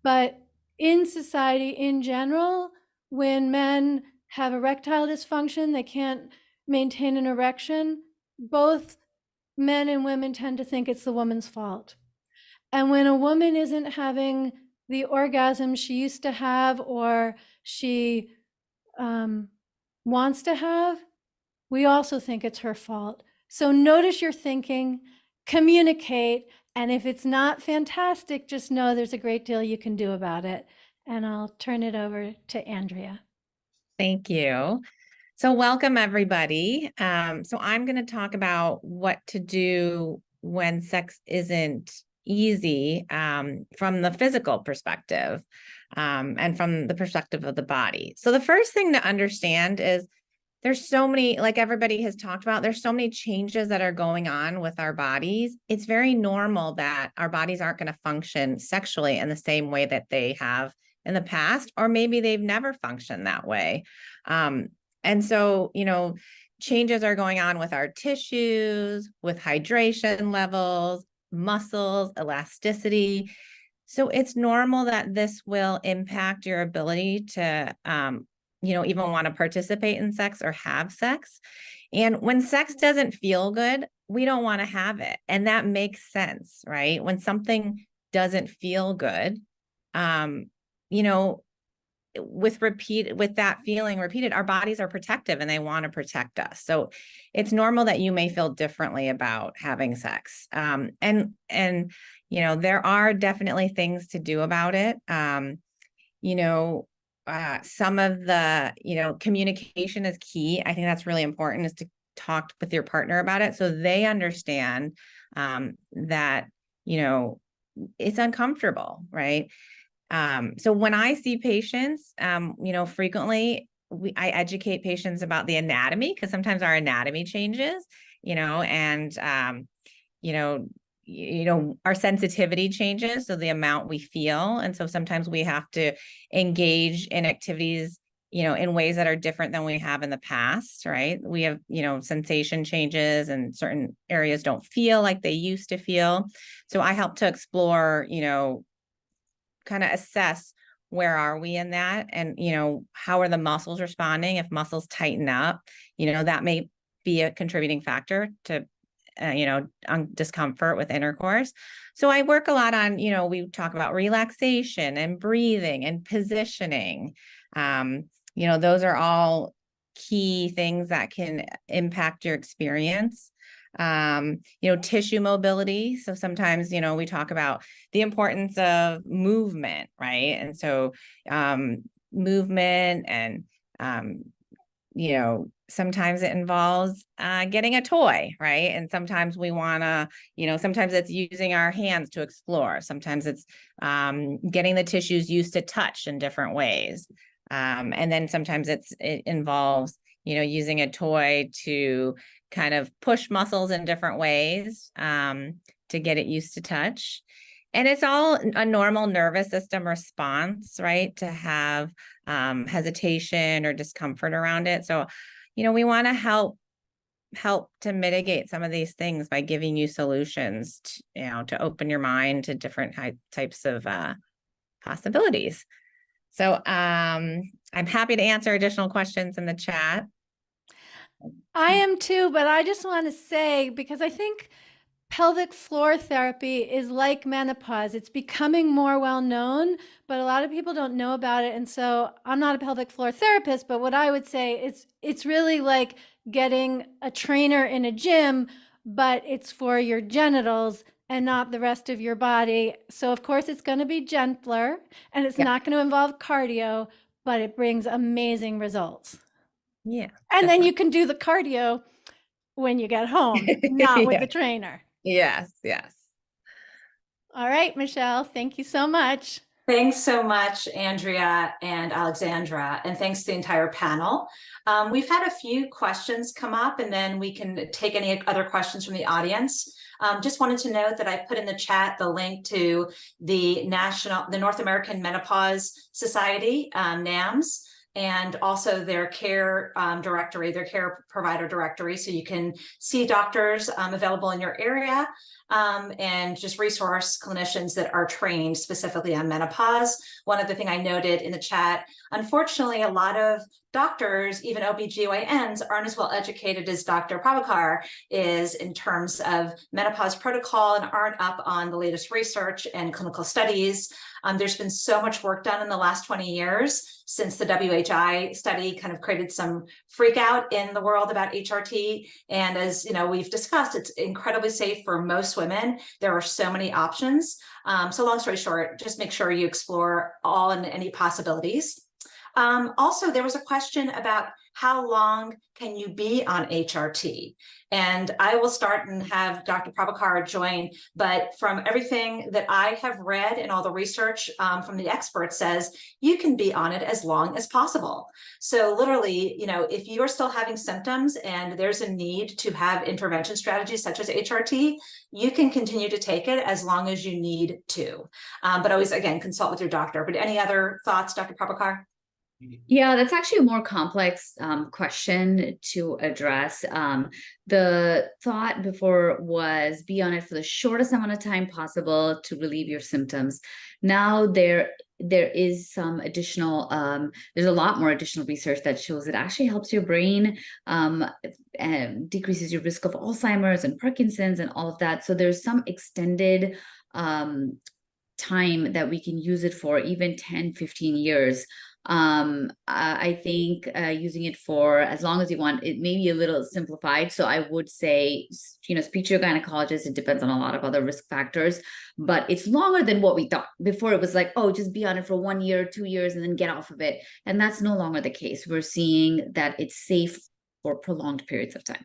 S8: but in society in general, when men have erectile dysfunction, they can't maintain an erection, both men and women tend to think it's the woman's fault. And when a woman isn't having the orgasm she used to have or she wants to have, we also think it's her fault. So notice your thinking, communicate, and if it's not fantastic, just know there's a great deal you can do about it. And I'll turn it over to Andrea.
S5: Thank you. So welcome everybody. So I'm going to talk about what to do when sex isn't easy from the physical perspective and from the perspective of the body. So the first thing to understand is there's so many, like everybody has talked about, there's so many changes that are going on with our bodies. It's very normal that our bodies aren't going to function sexually in the same way that they have in the past, or maybe they've never functioned that way. And so, changes are going on with our tissues, with hydration levels, muscles, elasticity. So it's normal that this will impact your ability to, even want to participate in sex or have sex. And when sex doesn't feel good, we don't want to have it. And that makes sense, right? When something doesn't feel good, with that feeling repeated, our bodies are protective and they want to protect us. So it's normal that you may feel differently about having sex. And there are definitely things to do about it.
S9: some of the, communication is key. I think that's really important, is to talk with your partner about it so they understand that, it's uncomfortable, right? So when I see patients, frequently I educate patients about the anatomy, because sometimes our anatomy changes, and our sensitivity changes, so the amount we feel. And so sometimes we have to engage in activities, in ways that are different than we have in the past, right? We have, sensation changes, and certain areas don't feel like they used to feel. So I help to explore, kind of assess where are we in that, and, how are the muscles responding? If muscles tighten up, that may be a contributing factor to discomfort with intercourse. So I work a lot on, we talk about relaxation and breathing and positioning. Those are all key things that can impact your experience. Tissue mobility. So sometimes, we talk about the importance of movement, right? And so movement and, sometimes it involves getting a toy, right? And sometimes we want to, sometimes it's using our hands to explore. Sometimes it's getting the tissues used to touch in different ways. And then sometimes it involves, using a toy to kind of push muscles in different ways to get it used to touch. And it's all a normal nervous system response, right? To have hesitation or discomfort around it. So, we want to help to mitigate some of these things by giving you solutions, to open your mind to different types of possibilities. So I'm happy to answer additional questions in the chat.
S8: I am too, but I just want to say, because I think pelvic floor therapy is like menopause. It's becoming more well known, but a lot of people don't know about it. And so I'm not a pelvic floor therapist, but what I would say is it's really like getting a trainer in a gym, but it's for your genitals and not the rest of your body. So of course it's going to be gentler, and it's not going to involve cardio, but it brings amazing results.
S9: Yeah.
S8: And then you can do the cardio when you get home, not with the trainer.
S9: Yes, yes.
S8: All right, Michelle, thank you so much.
S1: Thanks so much, Andrea and Alexandra, and thanks to the entire panel. We've had a few questions come up, and then we can take any other questions from the audience. Just wanted to note that I put in the chat the link to the North American Menopause Society, NAMS, and also their care directory, their care provider directory. So you can see doctors available in your area, and just resource clinicians that are trained specifically on menopause. One other thing I noted in the chat, unfortunately, a lot of doctors, even OBGYNs, aren't as well educated as Dr. Prabakar is in terms of menopause protocol, and aren't up on the latest research and clinical studies. There's been so much work done in the last 20 years since the WHI study kind of created some freak out in the world about HRT. And as we've discussed, it's incredibly safe for most women. There are so many options. So long story short, just make sure you explore all and any possibilities. Also, there was a question about how long can you be on HRT? And I will start and have Dr. Prabakar join, but from everything that I have read and all the research from the experts says, you can be on it as long as possible. So literally, if you are still having symptoms and there's a need to have intervention strategies such as HRT, you can continue to take it as long as you need to. But always, again, consult with your doctor. But any other thoughts, Dr. Prabakar?
S4: Yeah, that's actually a more complex question to address. The thought before was be on it for the shortest amount of time possible to relieve your symptoms. Now there is some additional, there's a lot more additional research that shows it actually helps your brain, and decreases your risk of Alzheimer's and Parkinson's and all of that. So there's some extended time that we can use it for, even 10, 15 years. I think using it for as long as you want, it may be a little simplified. So I would say, speak to your gynecologist. It depends on a lot of other risk factors, but it's longer than what we thought. Before it was like, oh, just be on it for 1 year, 2 years, and then get off of it. And that's no longer the case. We're seeing that it's safe for prolonged periods of time.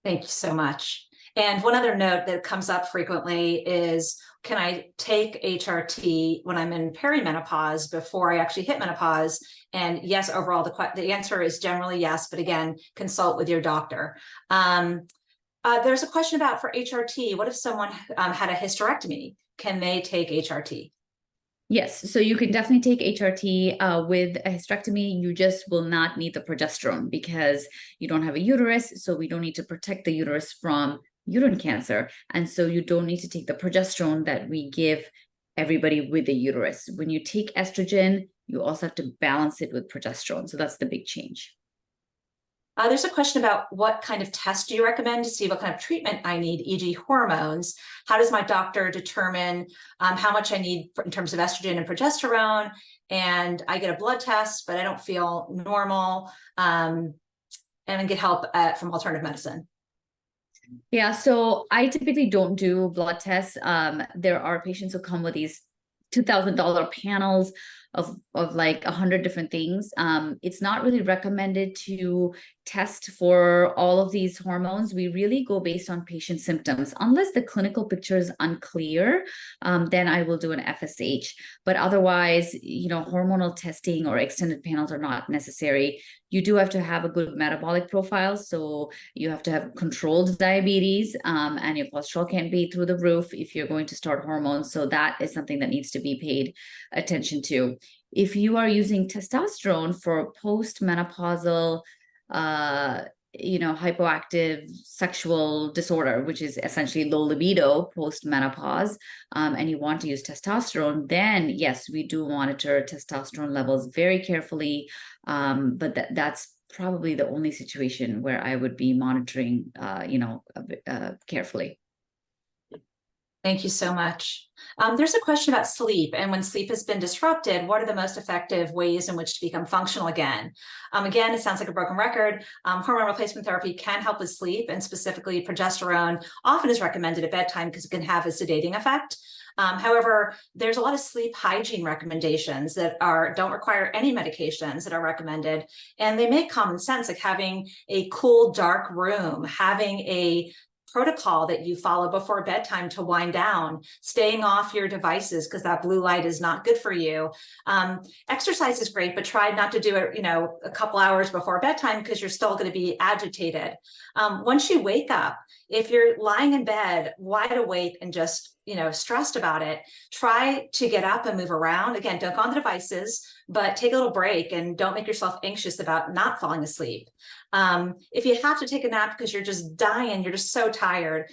S1: Thank you so much. And one other note that comes up frequently is, can I take HRT when I'm in perimenopause before I actually hit menopause? And yes, overall, the answer is generally yes, but again, consult with your doctor. There's a question about for HRT, what if someone had a hysterectomy? Can they take HRT?
S4: Yes, so you can definitely take HRT with a hysterectomy. You just will not need the progesterone because you don't have a uterus. So we don't need to protect the uterus from uterine cancer. And so you don't need to take the progesterone that we give everybody with a uterus. When you take estrogen, you also have to balance it with progesterone. So that's the big change.
S1: There's a question about what kind of test do you recommend to see what kind of treatment I need, e.g. hormones. How does my doctor determine how much I need in terms of estrogen and progesterone? And I get a blood test, but I don't feel normal, and I get help from alternative medicine.
S4: Yeah, so I typically don't do blood tests. There are patients who come with these $2,000 panels of like 100 different things. It's not really recommended to test for all of these hormones. We really go based on patient symptoms. Unless the clinical picture is unclear, then I will do an FSH. But otherwise, hormonal testing or extended panels are not necessary. You do have to have a good metabolic profile. So you have to have controlled diabetes, and your cholesterol can't be through the roof if you're going to start hormones. So that is something that needs to be paid attention to. If you are using testosterone for postmenopausal, hypoactive sexual disorder, which is essentially low libido post-menopause, and you want to use testosterone, then yes, we do monitor testosterone levels very carefully. But that's probably the only situation where I would be monitoring, carefully.
S1: Thank you so much. There's a question about sleep, and when sleep has been disrupted, what are the most effective ways in which to become functional again? Again, it sounds like a broken record. Hormone replacement therapy can help with sleep, and specifically progesterone often is recommended at bedtime because it can have a sedating effect. However, there's a lot of sleep hygiene recommendations that don't require any medications that are recommended, and they make common sense, like having a cool, dark room, having a protocol that you follow before bedtime to wind down, staying off your devices because that blue light is not good for you. Exercise is great, but try not to do it, a couple hours before bedtime because you're still going to be agitated. Once you wake up, if you're lying in bed wide awake and just stressed about it, try to get up and move around. Again, don't go on the devices, but take a little break and don't make yourself anxious about not falling asleep. If you have to take a nap because you're just dying, you're just so tired,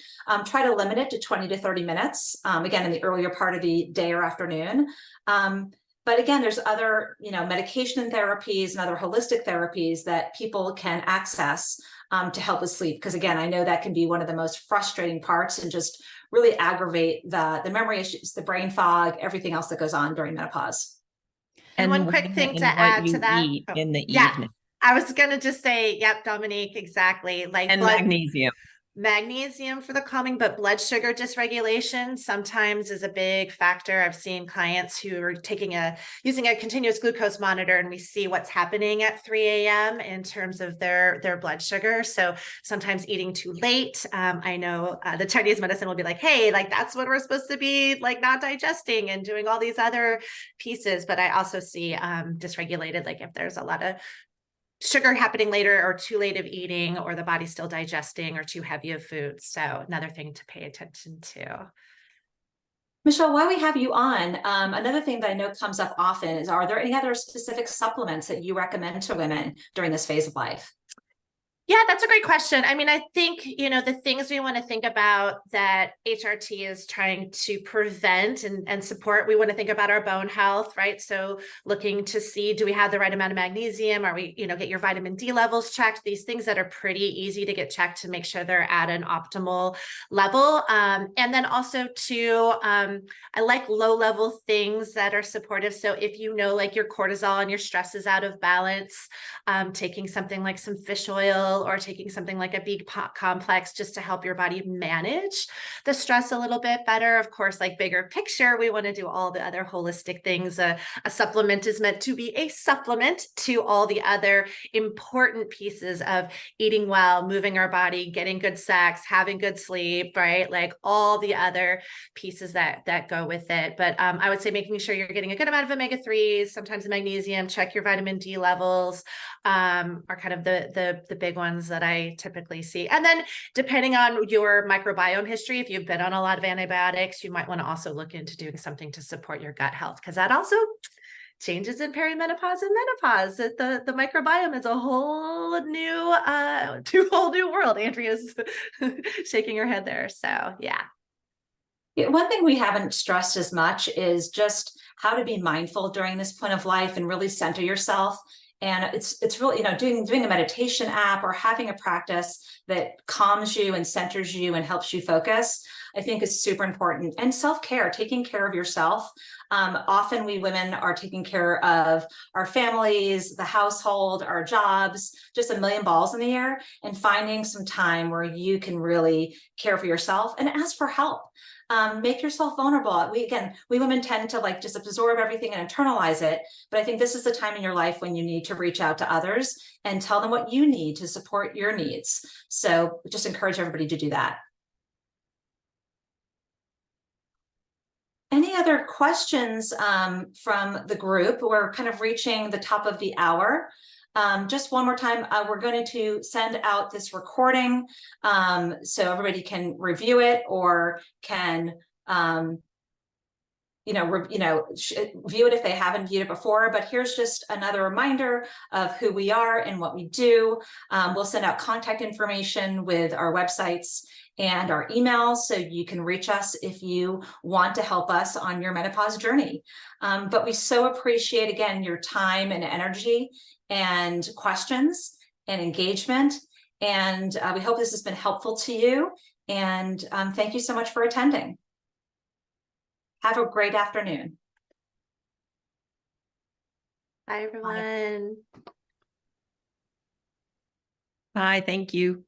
S1: try to limit it to 20 to 30 minutes, again, in the earlier part of the day or afternoon. But again, there's other, medication therapies and other holistic therapies that people can access to help with sleep. Because again, I know that can be one of the most frustrating parts and just really aggravate the memory issues, the brain fog, everything else that goes on during menopause.
S2: And one quick thing to add to that.
S5: In the
S2: yeah,
S5: evening.
S2: I was going to just say, yep, Dominique, exactly.
S5: And magnesium.
S2: Magnesium for the calming, but blood sugar dysregulation sometimes is a big factor. I've seen clients who are using a continuous glucose monitor, and we see what's happening at 3 a.m. in terms of their blood sugar. So sometimes eating too late. I know the Chinese medicine will be like, hey, like that's what we're supposed to be like, not digesting and doing all these other pieces. But I also see dysregulated, like if there's a lot of sugar happening later or too late of eating, or the body's still digesting, or too heavy of food. So another thing to pay attention to.
S1: Michelle, while we have you on, another thing that I know comes up often is, are there any other specific supplements that you recommend to women during this phase of life?
S2: Yeah, that's a great question. I mean, I think, the things we want to think about that HRT is trying to prevent and support, we want to think about our bone health, right? So looking to see, do we have the right amount of magnesium? Are we, get your vitamin D levels checked, these things that are pretty easy to get checked to make sure they're at an optimal level. And then also too, I like low level things that are supportive. So if like your cortisol and your stress is out of balance, taking something like some fish oil or taking something like a B complex just to help your body manage the stress a little bit better. Of course, like bigger picture, we want to do all the other holistic things. A supplement is meant to be a supplement to all the other important pieces of eating well, moving our body, getting good sex, having good sleep, right? Like all the other pieces that go with it. But I would say making sure you're getting a good amount of omega-3s, sometimes magnesium, check your vitamin D levels, are kind of the big ones that I typically see. And then depending on your microbiome history, if you've been on a lot of antibiotics, you might want to also look into doing something to support your gut health, because that also changes in perimenopause and menopause. The microbiome is a whole new world. Andrea's shaking her head there. So yeah.
S1: Yeah, one thing we haven't stressed as much is just how to be mindful during this point of life and really center yourself. And it's really, doing a meditation app or having a practice that calms you and centers you and helps you focus, I think is super important. And self-care, taking care of yourself. Often we women are taking care of our families, the household, our jobs, just a million balls in the air, and finding some time where you can really care for yourself and ask for help. Make yourself vulnerable. We women tend to just absorb everything and internalize it. But I think this is the time in your life when you need to reach out to others and tell them what you need to support your needs. So just encourage everybody to do that. Any other questions from the group? We're kind of reaching the top of the hour. Just one more time, we're going to send out this recording so everybody can review it or can, view it if they haven't viewed it before. But here's just another reminder of who we are and what we do. We'll send out contact information with our websites and our emails, so you can reach us if you want to help us on your menopause journey. But we so appreciate, again, your time and energy and questions and engagement. And we hope this has been helpful to you. And thank you so much for attending. Have a great afternoon.
S2: Bye, everyone.
S5: Bye. Thank you.